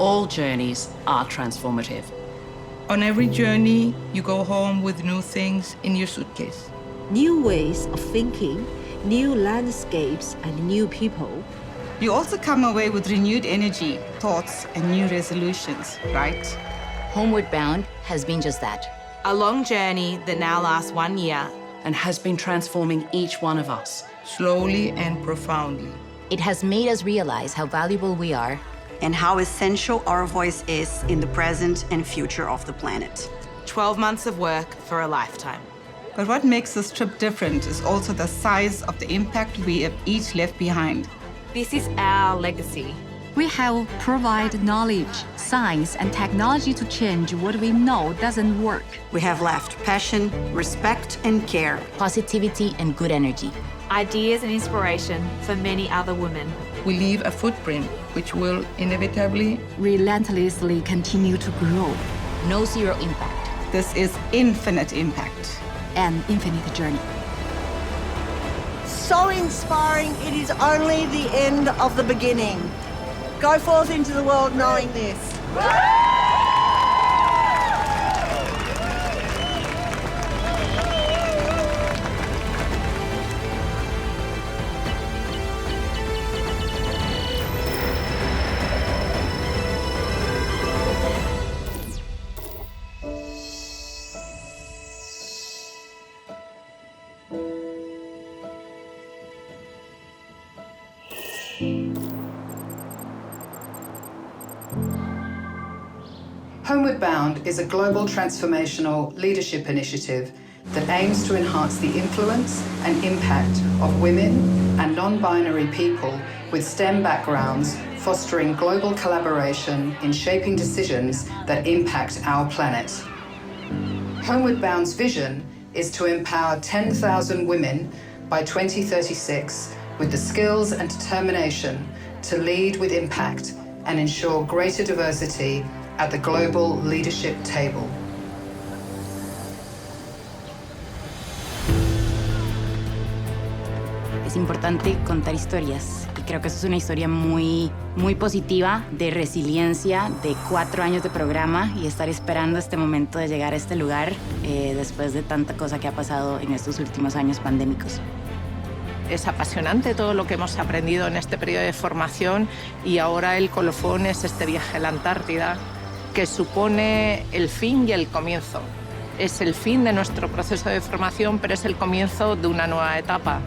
All journeys are transformative. On every journey, you go home with new things in your suitcase. New ways of thinking, new landscapes, and new people. You also come away with renewed energy, thoughts, and new resolutions, right? Homeward Bound has been just that. A long journey that now lasts 1 year. And has been transforming each one of us. Slowly and profoundly. It has made us realize how valuable we are and how essential our voice is in the present and future of the planet. 12 months of work for a lifetime. But what makes this trip different is also the size of the impact we have each left behind. This is our legacy. We have provided knowledge, science, and technology to change what we know doesn't work. We have left passion, respect, and care. Positivity and good energy. Ideas and inspiration for many other women. We leave a footprint which will inevitably, relentlessly continue to grow. No zero impact. This is infinite impact. An infinite journey. So inspiring, it is only the end of the beginning. Go forth into the world knowing this. Homeward Bound is a global transformational leadership initiative that aims to enhance the influence and impact of women and non-binary people with STEM backgrounds, fostering global collaboration in shaping decisions that impact our planet. Homeward Bound's vision is to empower 10,000 women by 2036 with the skills and determination to lead with impact and ensure greater diversity at the global leadership table. Es importante contar historias y creo que eso es una historia muy positiva de resiliencia, de 4 años de programa y estar esperando este momento de llegar a este lugar después de tanta cosa que ha pasado en estos últimos años pandémicos. Es apasionante todo lo que hemos aprendido en este periodo de formación y ahora el colofón es este viaje a la Antártida, que supone el fin y el comienzo. Es el fin de nuestro proceso de formación, pero es el comienzo de una nueva etapa.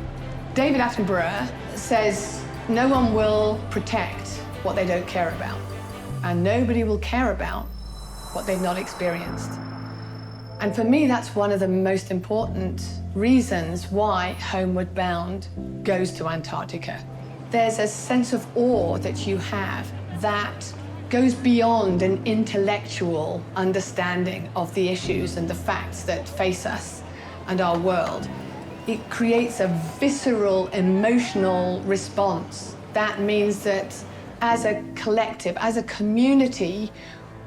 David Attenborough says, no one will protect what they don't care about, and nobody will care about what they've not experienced. And for me, that's one of the most important reasons why Homeward Bound goes to Antarctica. There's a sense of awe that you have that goes beyond an intellectual understanding of the issues and the facts that face us and our world. It creates a visceral, emotional response. That means that as a collective, as a community,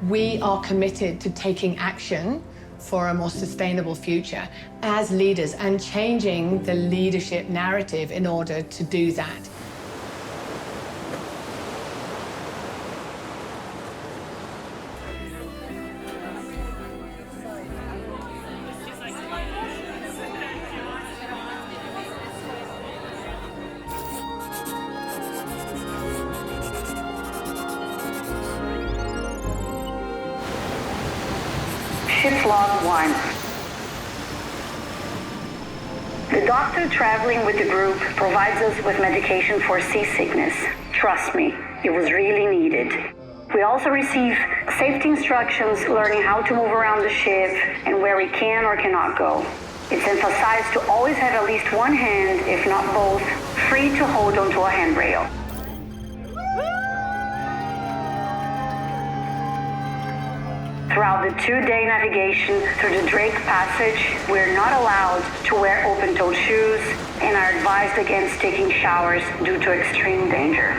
we are committed to taking action for a more sustainable future as leaders and changing the leadership narrative in order to do that. Ship log 1. The doctor traveling with the group provides us with medication for seasickness. Trust me, it was really needed. We also receive safety instructions, learning how to move around the ship and where we can or cannot go. It's emphasized to always have at least one hand, if not both, free to hold onto a handrail. Throughout the 2-day navigation through the Drake Passage, we're not allowed to wear open-toed shoes and are advised against taking showers due to extreme danger.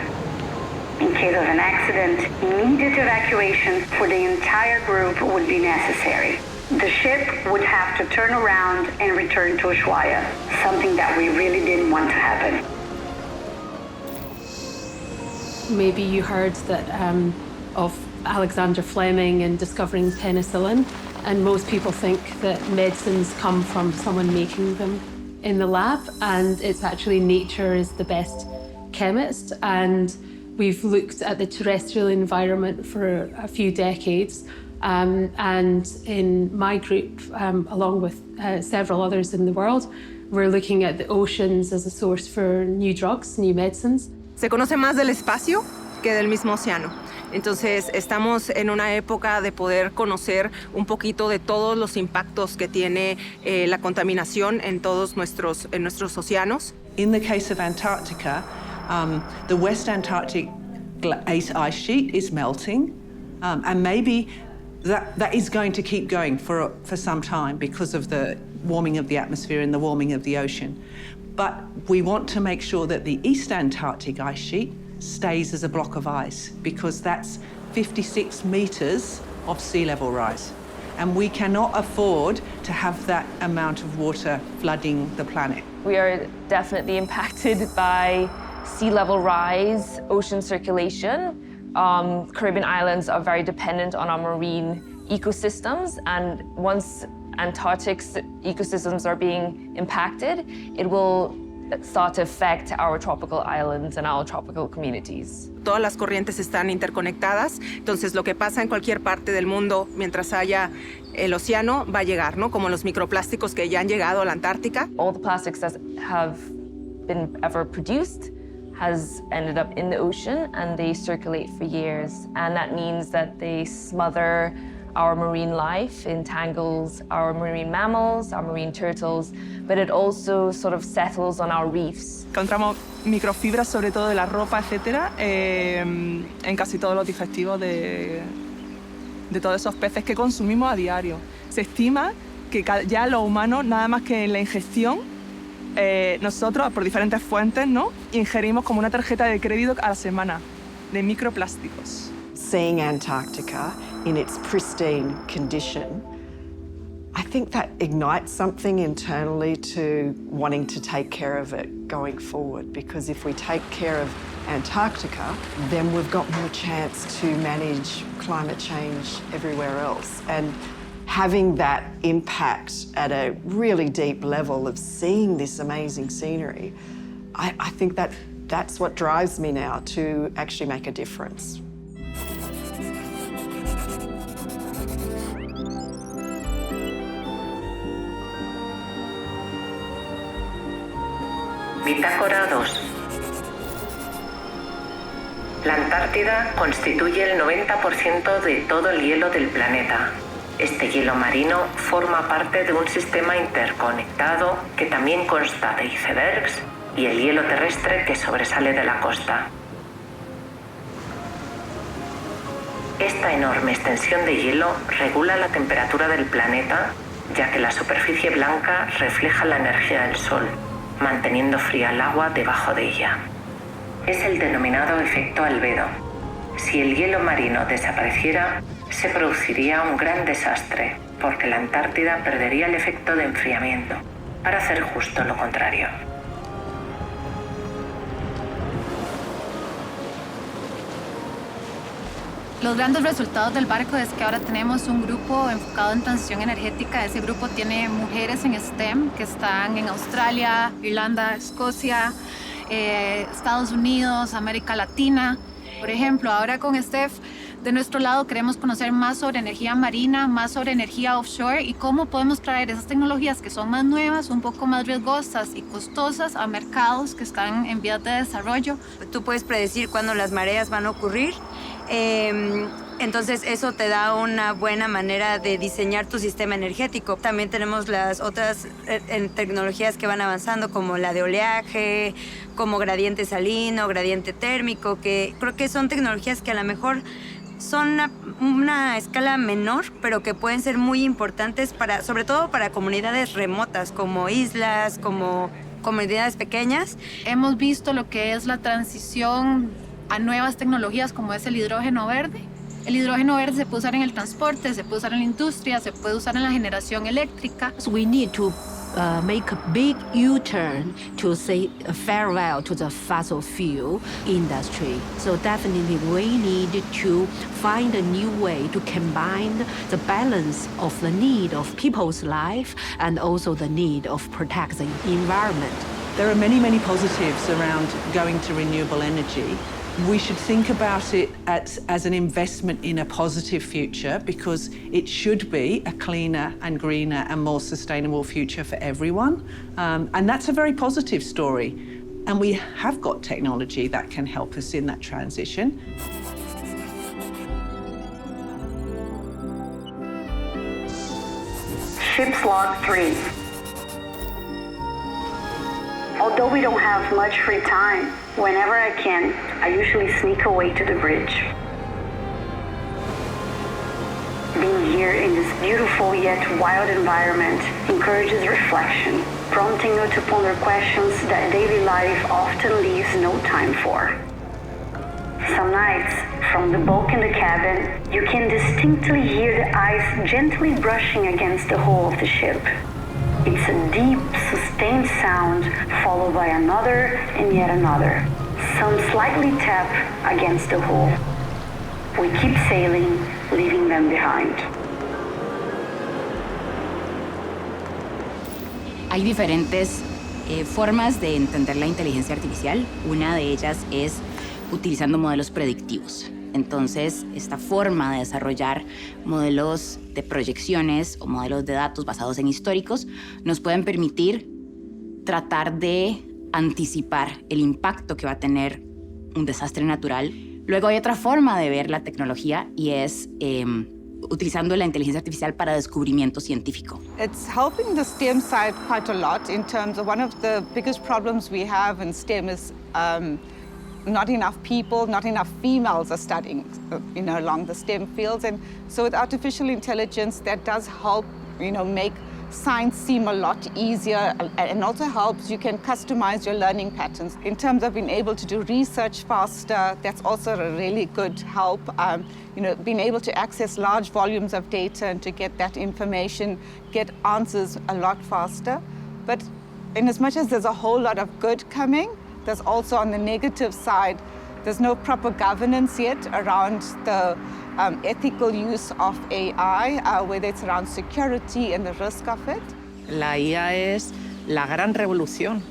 In case of an accident, immediate evacuation for the entire group would be necessary. The ship would have to turn around and return to Ushuaia, something that we really didn't want to happen. Maybe you heard that of Alexander Fleming and discovering penicillin, and most people think that medicines come from someone making them in the lab, and it's actually nature is the best chemist. And we've looked at the terrestrial environment for a few decades, and in my group, along with several others in the world, we're looking at the oceans as a source for new drugs, new medicines. Se conoce más del espacio que del mismo océano. Entonces, estamos en una época de poder conocer un poquito de todos los impactos que tiene la contaminación en todos nuestros océanos. In the case of Antarctica, the West Antarctic ice sheet is melting, and maybe that is going to keep going for some time because of the warming of the atmosphere and the warming of the ocean. But we want to make sure that the East Antarctic ice sheet stays as a block of ice, because that's 56 meters of sea level rise. And we cannot afford to have that amount of water flooding the planet. We are definitely impacted by sea level rise, ocean circulation. Caribbean islands are very dependent on our marine ecosystems, and once Antarctic's ecosystems are being impacted, it will start to affect our tropical islands and our tropical communities. Todas las corrientes están interconectadas, entonces lo que pasa en cualquier parte del mundo mientras haya el océano va a llegar, ¿no? Como los microplásticos que ya han llegado a la Antártica. All the plastics that have been ever produced has ended up in the ocean, and they circulate for years, and that means that they smother our marine life, entangles our marine mammals, our marine turtles, but it also sort of settles on our reefs. Encontramos microfibras, sobre todo de la ropa, etcétera, en casi todos los digestivos de todos esos peces que consumimos a diario. Se estima que ya los humanos, nada más que en la ingestión, nosotros, por diferentes fuentes, ¿no?, ingerimos como una tarjeta de crédito a la semana de microplásticos. Seeing Antarctica in its pristine condition, I think that ignites something internally to wanting to take care of it going forward, because if we take care of Antarctica, then we've got more chance to manage climate change everywhere else. And having that impact at a really deep level of seeing this amazing scenery, I think that's what drives me now to actually make a difference. Bitácora 2. La Antártida constituye el 90% de todo el hielo del planeta. Este hielo marino forma parte de un sistema interconectado que también consta de icebergs y el hielo terrestre que sobresale de la costa. Esta enorme extensión de hielo regula la temperatura del planeta, ya que la superficie blanca refleja la energía del Sol, manteniendo fría el agua debajo de ella. Es el denominado efecto albedo. Si el hielo marino desapareciera, se produciría un gran desastre, porque la Antártida perdería el efecto de enfriamiento, para hacer justo lo contrario. Los grandes resultados del barco es que ahora tenemos un grupo enfocado en transición energética. Ese grupo tiene mujeres en STEM que están en Australia, Irlanda, Escocia, Estados Unidos, América Latina. Por ejemplo, ahora con Steph, de nuestro lado queremos conocer más sobre energía marina, más sobre energía offshore y cómo podemos traer esas tecnologías que son más nuevas, un poco más riesgosas y costosas a mercados que están en vías de desarrollo. Tú puedes predecir cuándo las mareas van a ocurrir. Entonces eso te da una buena manera de diseñar tu sistema energético. También tenemos las otras tecnologías que van avanzando, como la de oleaje, como gradiente salino, gradiente térmico, que creo que son tecnologías que a lo mejor son una escala menor, pero que pueden ser muy importantes sobre todo para comunidades remotas, como islas, como comunidades pequeñas. Hemos visto lo que es la transición a nuevas tecnologías como es el hidrógeno verde, El hidrógeno verde se puede usar en el transporte, se puede usar en la industria, se puede usar en la generación eléctrica. We need to make a big U-turn to say farewell to the fossil fuel industry. So definitely we need to find a new way to combine the balance of the need of people's life and also the need of protecting the environment. There are many, many positives around going to renewable energy. We should think about it as an investment in a positive future because it should be a cleaner and greener and more sustainable future for everyone. And that's a very positive story. And we have got technology that can help us in that transition. Ship's Log 3. Although we don't have much free time, whenever I can, I usually sneak away to the bridge. Being here in this beautiful yet wild environment encourages reflection, prompting you to ponder questions that daily life often leaves no time for. Some nights, from the bulk in the cabin, you can distinctly hear the ice gently brushing against the hull of the ship. It's a deep, sustained sound, followed by another and yet another. Some slightly tap against the hull. We keep sailing, leaving them behind. Hay diferentes formas de entender la inteligencia artificial. Una de ellas es utilizando modelos predictivos. Entonces, esta forma de desarrollar modelos de proyecciones o modelos de datos basados en históricos nos pueden permitir tratar de anticipar el impacto que va a tener un desastre natural. Luego hay otra forma de ver la tecnología y es utilizando la inteligencia artificial para descubrimiento científico. It's helping the STEM side quite a lot in terms of one of the biggest problems we have in STEM is not enough people, not enough females are studying, along the STEM fields. And so with artificial intelligence, that does help, make science seem a lot easier and also helps you can customize your learning patterns. In terms of being able to do research faster, that's also a really good help. Being able to access large volumes of data and to get that information, get answers a lot faster. But in as much as there's a whole lot of good coming, there's also on the negative side, there's no proper governance yet around the ethical use of AI, whether it's around security and the risk of it. La IA es la gran revolución,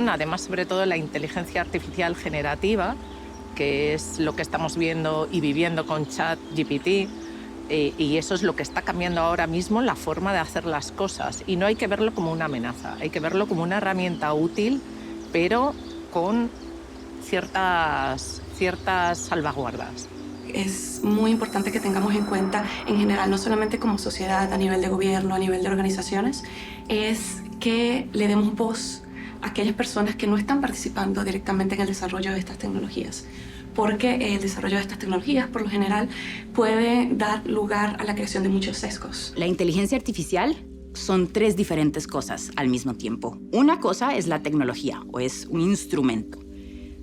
además sobre todo la inteligencia artificial generativa, que es lo que estamos viendo y viviendo con ChatGPT, y eso es lo que está cambiando ahora mismo la forma de hacer las cosas. Y no hay que verlo como una amenaza, hay que verlo como una herramienta útil, pero con ciertas salvaguardas. Es muy importante que tengamos en cuenta, en general, no solamente como sociedad, a nivel de gobierno, a nivel de organizaciones, es que le demos voz a aquellas personas que no están participando directamente en el desarrollo de estas tecnologías. Porque el desarrollo de estas tecnologías, por lo general, puede dar lugar a la creación de muchos sesgos. La inteligencia artificial son tres diferentes cosas al mismo tiempo. Una cosa es la tecnología, o es un instrumento.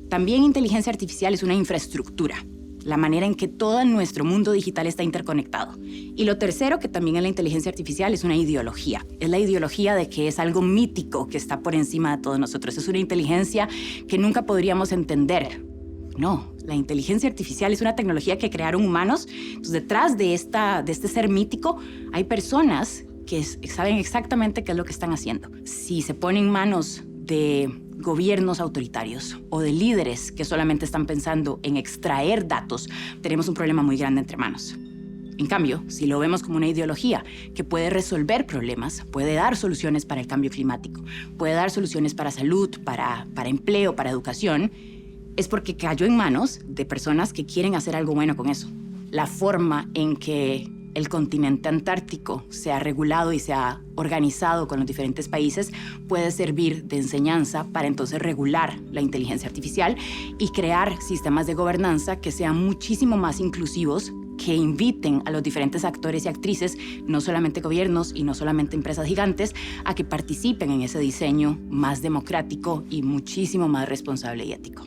También inteligencia artificial es una infraestructura, la manera en que todo nuestro mundo digital está interconectado. Y lo tercero, que también es la inteligencia artificial, es una ideología. Es la ideología de que es algo mítico que está por encima de todos nosotros. Es una inteligencia que nunca podríamos entender. No, la inteligencia artificial es una tecnología que crearon humanos. Entonces, detrás de este ser mítico hay personas que saben exactamente qué es lo que están haciendo. Si se pone en manos de gobiernos autoritarios o de líderes que solamente están pensando en extraer datos, tenemos un problema muy grande entre manos. En cambio, si lo vemos como una ideología que puede resolver problemas, puede dar soluciones para el cambio climático, puede dar soluciones para salud, para empleo, para educación, es porque cayó en manos de personas que quieren hacer algo bueno con eso. La forma en que el continente antártico se ha regulado y se ha organizado con los diferentes países puede servir de enseñanza para entonces regular la inteligencia artificial y crear sistemas de gobernanza que sean muchísimo más inclusivos, que inviten a los diferentes actores y actrices, no solamente gobiernos y no solamente empresas gigantes, a que participen en ese diseño más democrático y muchísimo más responsable y ético.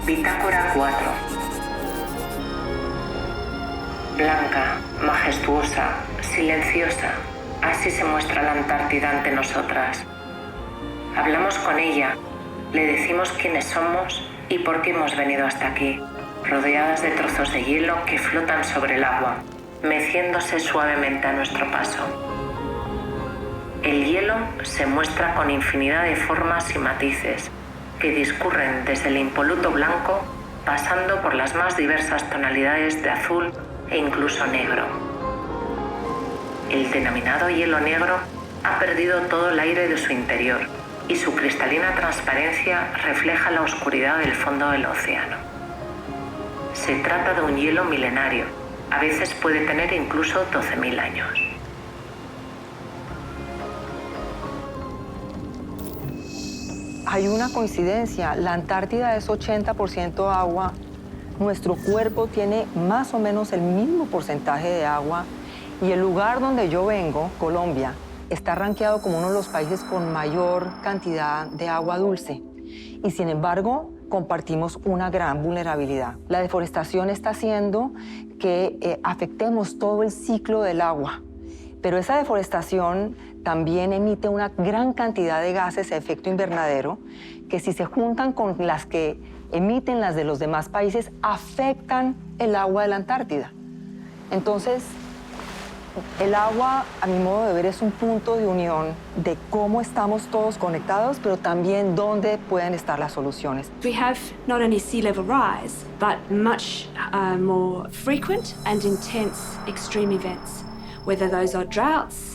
Bitácora 4. Blanca, majestuosa, silenciosa, así se muestra la Antártida ante nosotras. Hablamos con ella, le decimos quiénes somos y por qué hemos venido hasta aquí, rodeadas de trozos de hielo que flotan sobre el agua, meciéndose suavemente a nuestro paso. El hielo se muestra con infinidad de formas y matices que discurren desde el impoluto blanco, pasando por las más diversas tonalidades de azul e incluso negro. El denominado hielo negro ha perdido todo el aire de su interior y su cristalina transparencia refleja la oscuridad del fondo del océano. Se trata de un hielo milenario, a veces puede tener incluso 12.000 años. Hay una coincidencia, la Antártida es 80% agua, nuestro cuerpo tiene más o menos el mismo porcentaje de agua y el lugar donde yo vengo, Colombia, está rankeado como uno de los países con mayor cantidad de agua dulce y sin embargo compartimos una gran vulnerabilidad. La deforestación está haciendo que afectemos todo el ciclo del agua, pero esa deforestación también emite una gran cantidad de gases de efecto invernadero que si se juntan con las que emiten las de los demás países, afectan el agua de la Antártida. Entonces, el agua, a mi modo de ver, es un punto de unión de cómo estamos todos conectados, pero también dónde pueden estar las soluciones. We have not only sea level rise, but much more frequent and intense extreme events, whether those are droughts,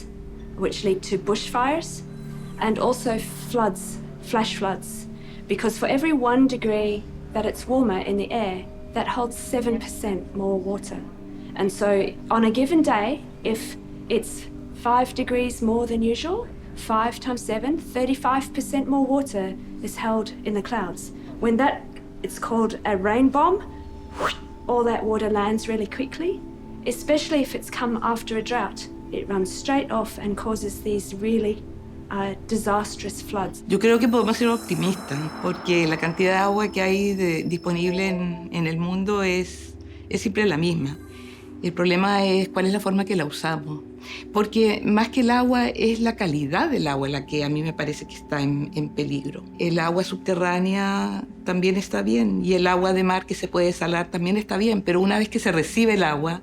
which lead to bushfires, and also floods, flash floods, because for every 1 degree that it's warmer in the air, that holds 7% more water. And so on a given day, if it's 5 degrees more than usual, 5 times 7, 35% more water is held in the clouds. When it's called a rain bomb, all that water lands really quickly, especially if it's come after a drought. It runs straight off and causes these really disastrous floods. Yo creo que podemos ser optimistas porque la cantidad de agua que hay disponible en el mundo es siempre la misma. El problema es cuál es la forma que la usamos. Porque más que el agua es la calidad del agua la que a mí me parece que está en peligro. El agua subterránea también está bien y el agua de mar que se puede salar también está bien, pero una vez que se recibe el agua,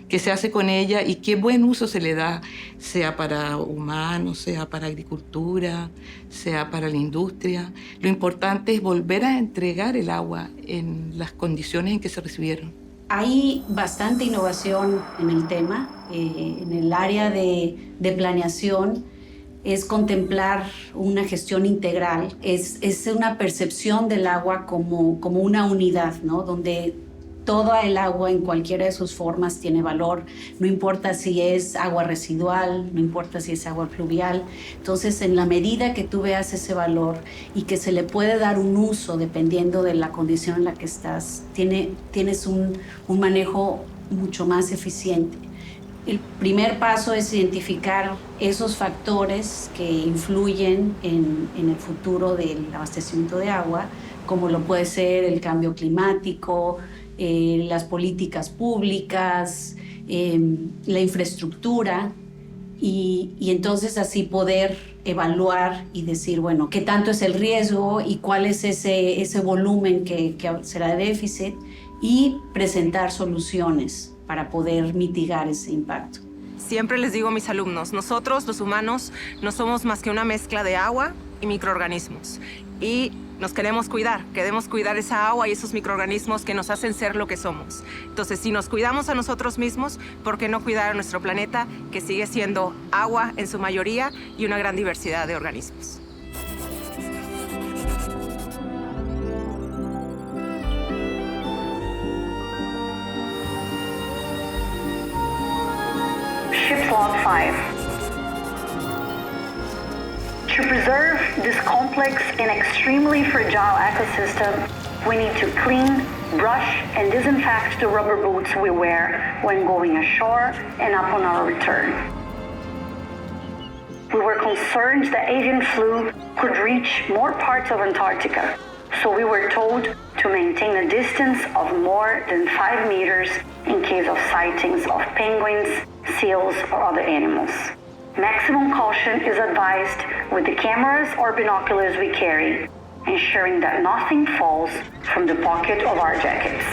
¿qué se hace con ella y qué buen uso se le da, sea para humanos, sea para agricultura, sea para la industria? Lo importante es volver a entregar el agua en las condiciones en que se recibieron. Hay bastante innovación en el tema, en el área de planeación, es contemplar una gestión integral, es una percepción del agua como una unidad, ¿no? Donde toda el agua en cualquiera de sus formas tiene valor, no importa si es agua residual, no importa si es agua pluvial. Entonces, en la medida que tú veas ese valor y que se le puede dar un uso dependiendo de la condición en la que estás, tienes un manejo mucho más eficiente. El primer paso es identificar esos factores que influyen en el futuro del abastecimiento de agua, como lo puede ser el cambio climático, las políticas públicas, la infraestructura y entonces así poder evaluar y decir, bueno, qué tanto es el riesgo y cuál es ese volumen que será de déficit y presentar soluciones para poder mitigar ese impacto. Siempre les digo a mis alumnos, nosotros los humanos no somos más que una mezcla de agua y microorganismos y nos queremos cuidar esa agua y esos microorganismos que nos hacen ser lo que somos. Entonces, si nos cuidamos a nosotros mismos, ¿por qué no cuidar a nuestro planeta, que sigue siendo agua en su mayoría y una gran diversidad de organismos? Ship Log 5. To preserve this complex and extremely fragile ecosystem, we need to clean, brush, and disinfect the rubber boots we wear when going ashore and upon our return. We were concerned that avian flu could reach more parts of Antarctica, so we were told to maintain a distance of more than 5 meters in case of sightings of penguins, seals, or other animals. Maximum caution is advised with the cameras or binoculars we carry, ensuring that nothing falls from the pocket of our jackets.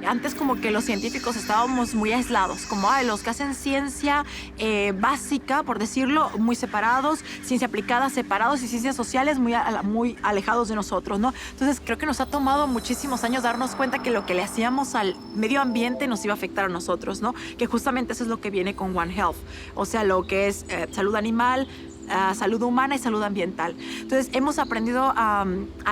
Antes como que los científicos estábamos muy aislados, como los que hacen ciencia básica, por decirlo, muy separados, ciencia aplicada separados y ciencias sociales muy alejados de nosotros, ¿no? Entonces creo que nos ha tomado muchísimos años darnos cuenta que lo que le hacíamos al medio ambiente nos iba a afectar a nosotros, ¿no? Que justamente eso es lo que viene con One Health, o sea, lo que es salud animal, salud humana y salud ambiental. Entonces hemos aprendido a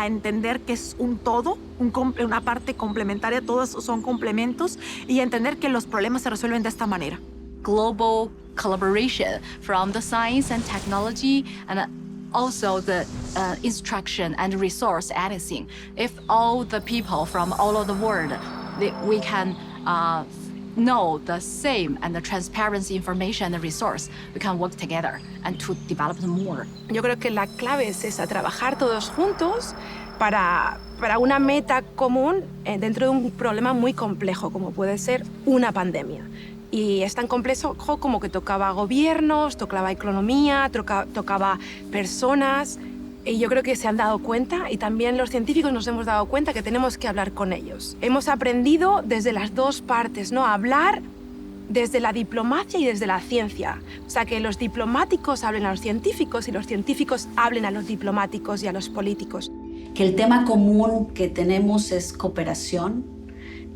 entender que es un todo, una parte complementaria, todos son complementos, y entender que los problemas se resuelven de esta manera. Global collaboration from the science and technology and also the instruction and resource editing. If all the people from all over the world, we can know the same and the transparency information and resource, we can work together and to develop more. Yo creo que la clave es esa, trabajar todos juntos para una meta común dentro de un problema muy complejo como puede ser una pandemia. Y es tan complejo como que tocaba gobiernos, tocaba economía, tocaba personas. Y yo creo que se han dado cuenta, y también los científicos nos hemos dado cuenta, que tenemos que hablar con ellos. Hemos aprendido desde las dos partes, ¿no? A hablar desde la diplomacia y desde la ciencia. O sea, que los diplomáticos hablen a los científicos y los científicos hablen a los diplomáticos y a los políticos. Que el tema común que tenemos es cooperación,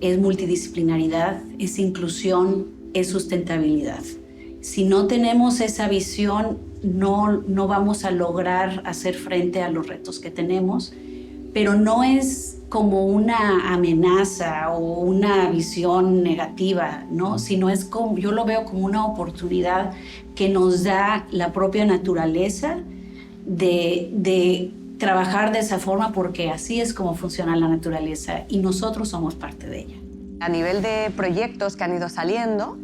es multidisciplinaridad, es inclusión, es sustentabilidad. Si no tenemos esa visión, no vamos a lograr hacer frente a los retos que tenemos, pero no es como una amenaza o una visión negativa, ¿no? Sino es como, yo lo veo como una oportunidad que nos da la propia naturaleza de trabajar de esa forma, porque así es como funciona la naturaleza y nosotros somos parte de ella. A nivel de proyectos que han ido saliendo,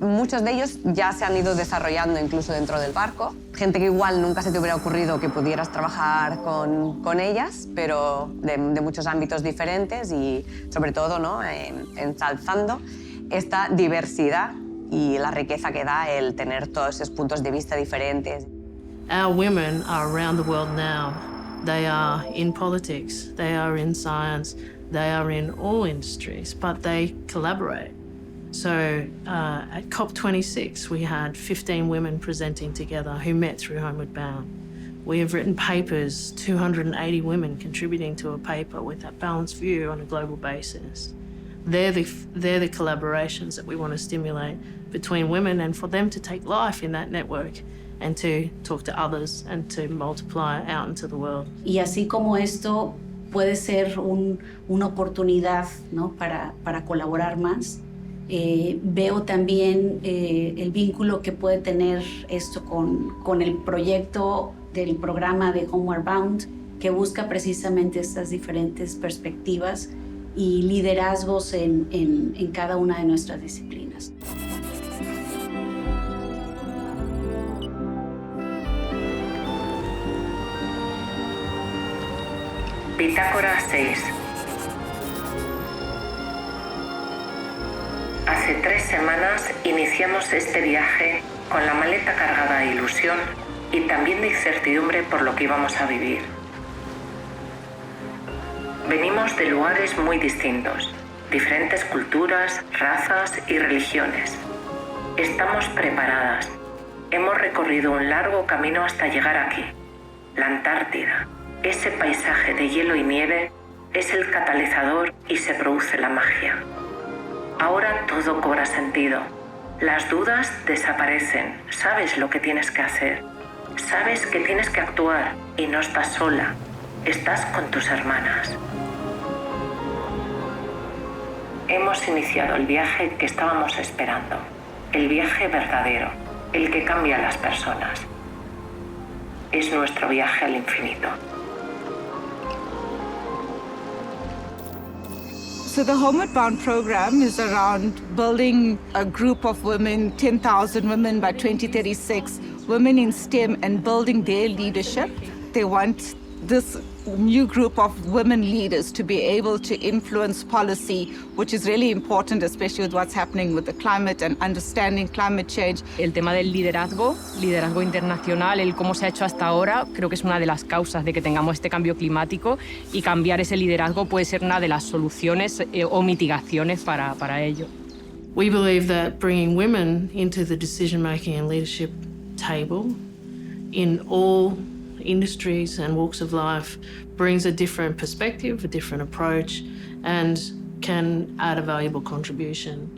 muchos de ellos ya se han ido desarrollando incluso dentro del barco. Gente que igual nunca se te hubiera ocurrido que pudieras trabajar con ellas, pero de muchos ámbitos diferentes y sobre todo, ¿no? Ensalzando esta diversidad y la riqueza que da el tener todos esos puntos de vista diferentes. Our women are around the world now. They are in politics, they are in science, they are in all industries, but they collaborate. So at COP26, we had 15 women presenting together who met through Homeward Bound. We have written papers, 280 women contributing to a paper with that balanced view on a global basis. They're the collaborations that we want to stimulate between women, and for them to take life in that network and to talk to others and to multiply out into the world. Y así como esto puede ser una oportunidad, ¿no? para colaborar más, veo también el vínculo que puede tener esto con el proyecto del programa de Homeward Bound, que busca precisamente estas diferentes perspectivas y liderazgos en cada una de nuestras disciplinas. Bitácora 6. Hace 3 semanas iniciamos este viaje con la maleta cargada de ilusión y también de incertidumbre por lo que íbamos a vivir. Venimos de lugares muy distintos, diferentes culturas, razas y religiones. Estamos preparadas. Hemos recorrido un largo camino hasta llegar aquí, la Antártida. Ese paisaje de hielo y nieve es el catalizador y se produce la magia. Ahora todo cobra sentido. Las dudas desaparecen. Sabes lo que tienes que hacer. Sabes que tienes que actuar y no estás sola. Estás con tus hermanas. Hemos iniciado el viaje que estábamos esperando. El viaje verdadero, el que cambia a las personas. Es nuestro viaje al infinito. So the Homeward Bound program is around building a group of women, 10,000 women by 2036, women in STEM, and building their leadership. They want this new group of women leaders to be able to influence policy, which is really important, especially with what's happening with the climate and understanding climate change. El tema del liderazgo internacional, el cómo se ha hecho hasta ahora, creo que es una de las causas de que tengamos este cambio climático, y cambiar ese liderazgo puede ser una de las soluciones o mitigaciones para ello. We believe that bringing women into the decision-making and leadership table in all industries and walks of life brings a different perspective, a different approach, and can add a valuable contribution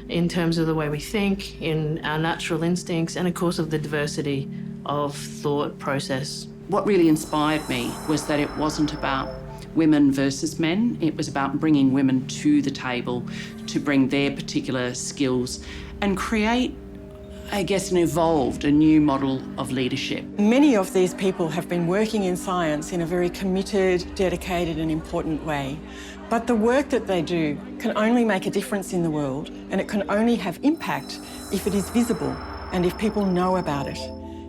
in terms of the way we think, in our natural instincts, and of course of the diversity of thought process. What really inspired me was that it wasn't about women versus men. It was about bringing women to the table to bring their particular skills and create, I guess, a new model of leadership. Many of these people have been working in science in a very committed, dedicated and important way. But the work that they do can only make a difference in the world, and it can only have impact if it is visible and if people know about it.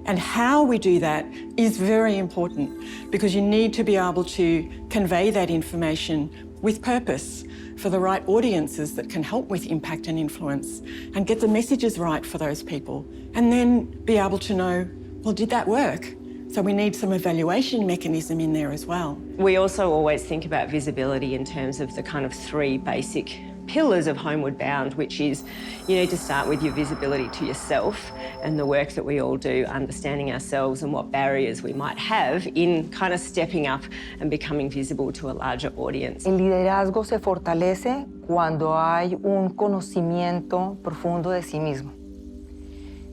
And how we do that is very important, because you need to be able to convey that information with purpose for the right audiences that can help with impact and influence, and get the messages right for those people, and then be able to know, well, did that work? So we need some evaluation mechanism in there as well. We also always think about visibility in terms of the kind of three basic pillars of Homeward Bound, which is you need to start with your visibility to yourself and the work that we all do, understanding ourselves and what barriers we might have in kind of stepping up and becoming visible to a larger audience. El liderazgo se fortalece cuando hay un conocimiento profundo de sí mismo,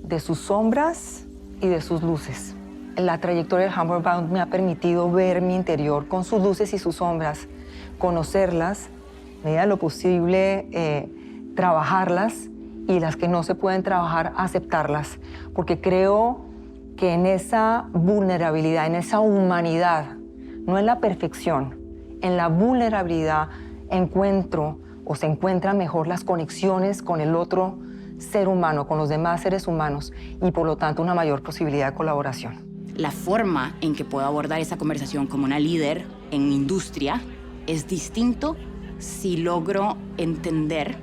de sus sombras y de sus luces. La trayectoria del Homeward Bound me ha permitido ver mi interior con sus luces y sus sombras, conocerlas, en medida de lo posible, trabajarlas, y las que no se pueden trabajar, aceptarlas, porque creo que en esa vulnerabilidad, en esa humanidad, no en la perfección, en la vulnerabilidad encuentro o se encuentran mejor las conexiones con el otro ser humano, con los demás seres humanos, y por lo tanto una mayor posibilidad de colaboración. La forma en que puedo abordar esa conversación como una líder en mi industria es distinto si logro entender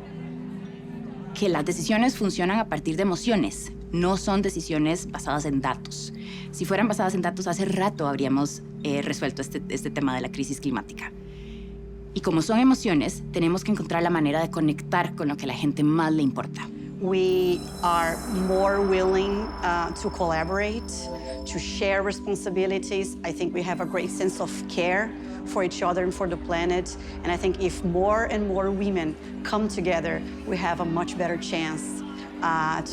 que las decisiones funcionan a partir de emociones, no son decisiones basadas en datos. Si fueran basadas en datos, hace rato habríamos resuelto este tema de la crisis climática. Y como son emociones, tenemos que encontrar la manera de conectar con lo que a la gente más le importa. We are more willing to collaborate, to share responsibilities. I think we have a great sense of care for each other and for the planet. And I think if more and more women come together, we have a much better chance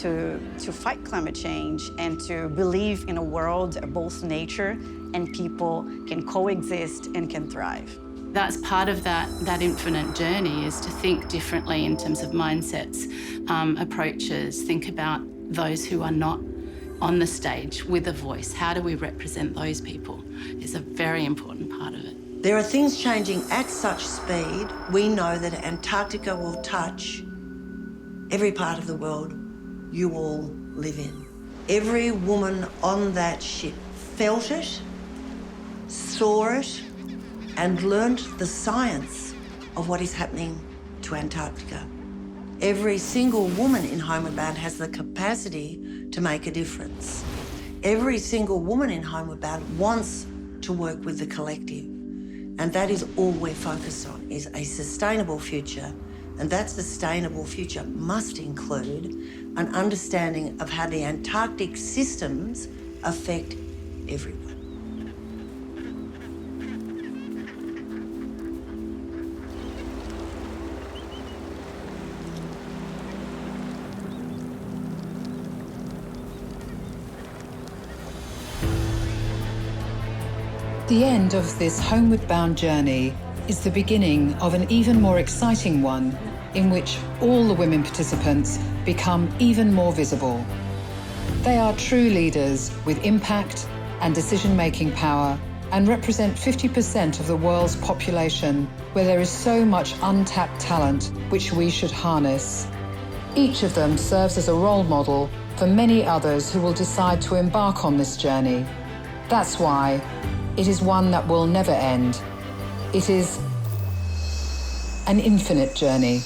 to fight climate change and to believe in a world where both nature and people can coexist and can thrive. That's part of that infinite journey, is to think differently in terms of mindsets, approaches, think about those who are not on the stage with a voice. How do we represent those people? Is a very important part of it. There are things changing at such speed. We know that Antarctica will touch every part of the world you all live in. Every woman on that ship felt it, saw it, and learned the science of what is happening to Antarctica. Every single woman in Homeward Bound has the capacity to make a difference. Every single woman in Homeward Bound wants to work with the collective. And that is all we're focused on, is a sustainable future. And that sustainable future must include an understanding of how the Antarctic systems affect everyone. The end of this homeward bound journey is the beginning of an even more exciting one, in which all the women participants become even more visible. They are true leaders with impact and decision-making power, and represent 50% of the world's population, where there is so much untapped talent which we should harness. Each of them serves as a role model for many others who will decide to embark on this journey. That's why It is one that will never end. It is an infinite journey.